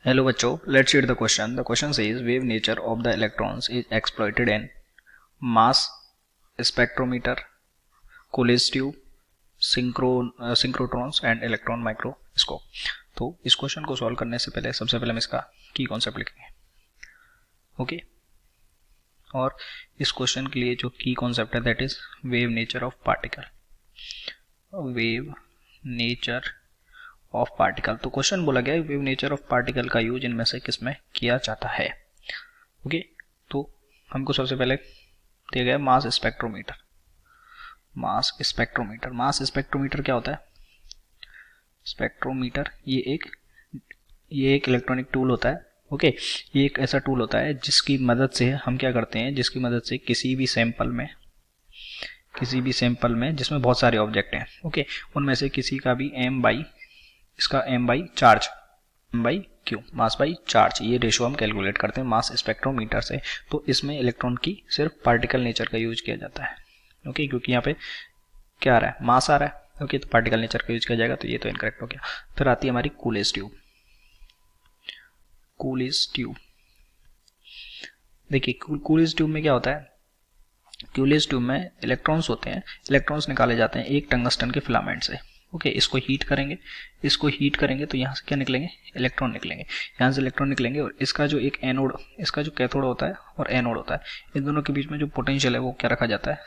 Hello बच्चों, let's read the question. The question says wave nature of the electrons is exploited in mass spectrometer, Coolidge tube, synchrotrons and electron microscope. तो इस question को solve करने से पहले सबसे पहले हम इसका की कॉन्सेप्ट लिखेंगे. ओके, और इस क्वेश्चन के लिए जो की कॉन्सेप्ट है that is wave nature of particle. Wave nature of particle. तो क्वेश्चन बोला गया है वेव नेचर ऑफ पार्टिकल का यूज इनमें से किस में किया जाता है. ओके, तो हमको सबसे पहले दिया गया मास स्पेक्ट्रोमीटर. मास स्पेक्ट्रोमीटर, मास स्पेक्ट्रोमीटर क्या होता है? स्पेक्ट्रोमीटर ये एक इलेक्ट्रॉनिक टूल होता है. ओके, ये एक ऐसा टूल होता है जिसकी मदद से हम क्या करते हैं, जिसकी मदद से किसी भी सैंपल में जिसमें बहुत सारे ऑब्जेक्ट हैं, ओके, उनमें से किसी का भी m by charge, m by Q, mass by charge, ये रेशो हम कैलकुलेट करते हैं मास स्पेक्ट्रोमीटर से. तो इसमें इलेक्ट्रॉन की सिर्फ पार्टिकल नेचर का यूज किया जाता है. ओके, क्योंकि यहाँ पे क्या आ रहा है, मास आ रहा है. ओके, तो पार्टिकल नेचर का यूज किया जाएगा, तो ये तो इनकरेक्ट हो गया. फिर आती है हमारी कूलिज ट्यूब. कूलिज ट्यूब देखिए, कूलिज ट्यूब में क्या होता है, कूलिज ट्यूब में इलेक्ट्रॉन्स होते हैं. इलेक्ट्रॉन्स निकाले जाते हैं एक टंगस्टन के फिलामेंट से. ओके, इसको हीट करेंगे तो यहाँ से क्या निकलेंगे, इलेक्ट्रॉन निकलेंगे. यहाँ से इलेक्ट्रॉन निकलेंगे और इसका जो एक एनोड, इसका जो कैथोड होता है और एनोड होता है, इन दोनों के बीच में जो पोटेंशियल है वो क्या रखा जाता है,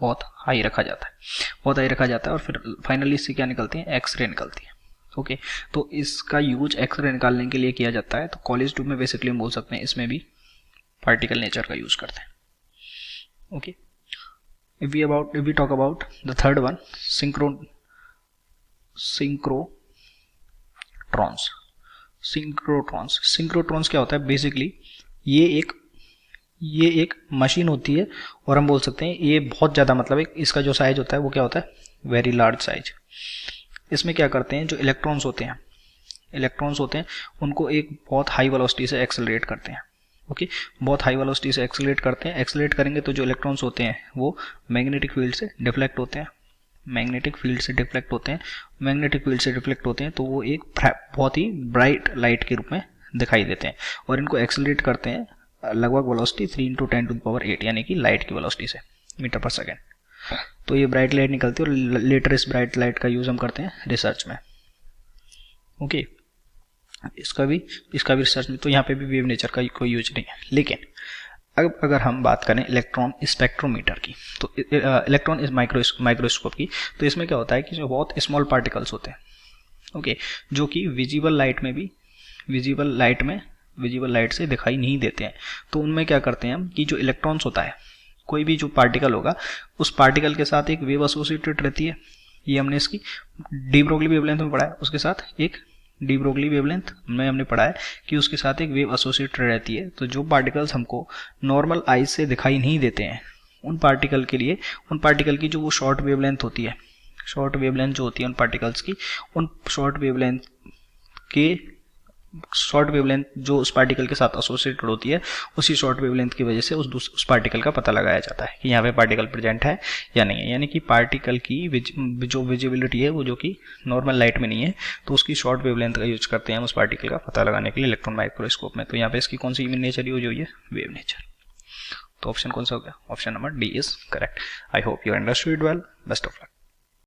बहुत हाई रखा जाता है. और फिर फाइनली इससे क्या निकलती है, एक्सरे निकलती है. ओके, तो इसका यूज एक्सरे निकालने के लिए किया जाता है. तो कॉलेज ट्यूब में बेसिकली हम बोल सकते हैं इसमें भी पार्टिकल नेचर का यूज करते हैं. Okay, if we talk about the third one, सिंक्रोट्रॉन्स क्या होता है, बेसिकली ये एक मशीन होती है और हम बोल सकते हैं ये बहुत ज़्यादा, मतलब एक इसका जो साइज होता है वो क्या होता है, वेरी लार्ज साइज. इसमें क्या करते हैं, जो इलेक्ट्रॉन्स होते हैं उनको एक बहुत हाई वेलोसिटी से एक्सेलरेट करते हैं. ओके, बहुत हाई वेलोसिटी से एक्सेलरेट करते हैं. एक्सेलरेट करेंगे तो जो इलेक्ट्रॉन्स होते हैं वो मैग्नेटिक फील्ड से डिफ्लेक्ट होते हैं. मैग्नेटिक फील्ड से डिफ्लेक्ट होते हैं तो वो एक बहुत ही ब्राइट लाइट के रूप में दिखाई देते हैं. और इनको एक्सेलरेट करते हैं लगभग वेलोसिटी 3 × 10⁸, यानी कि लाइट की वेलोसिटी से, मीटर पर सेकेंड. तो ये ब्राइट लाइट निकलती है और लेटर इस ब्राइट लाइट का यूज हम करते हैं रिसर्च में. ओके, इसका भी रिसर्च में, तो यहाँ पे भी वेव नेचर का कोई यूज नहीं है. लेकिन अब अगर हम बात करें इलेक्ट्रॉन स्पेक्ट्रोमीटर की, तो इलेक्ट्रॉन इस माइक्रोस्कोप की, तो इसमें क्या होता है कि जो बहुत स्मॉल पार्टिकल्स होते हैं, ओके, जो कि विजिबल लाइट से दिखाई नहीं देते हैं. तो उनमें क्या करते हैं हम कि जो इलेक्ट्रॉन्स होता है, कोई भी जो पार्टिकल होगा उस पार्टिकल के साथ एक वेव एसोसिएटेड रहती है. ये हमने इसकी डी ब्रोगली वेवलेंथ में पढ़ा है. उसके साथ एक डी ब्रोगली वेवलेंथ में हमने पढ़ा है कि उसके साथ एक वेव एसोसिएटेड रहती है. तो जो पार्टिकल्स हमको नॉर्मल आइज से दिखाई नहीं देते हैं, उन पार्टिकल की जो वो शॉर्ट वेवलेंथ होती है, उन पार्टिकल्स की, उन शॉर्ट वेवलेंथ जो उस पार्टिकल के साथ एसोसिएटेड होती है, उसी शॉर्ट वेवलेंथ की वजह से उस पार्टिकल का पता लगाया जाता है कि यहाँ पे पार्टिकल प्रेजेंट है या नहीं है. यानी कि पार्टिकल की जो विजिबिलिटी है वो जो कि नॉर्मल लाइट में नहीं है, तो उसकी शॉर्ट वेवलेंथ का यूज करते हैं हम उस पार्टिकल का पता लगाने के लिए इलेक्ट्रॉन माइक्रोस्कोप में. तो यहाँ पे इसकी कौन सी नेचर यूज हुई है, वेव नेचर. तो ऑप्शन कौन सा हो गया, option number D is correct. I hope you understood well. Best of luck.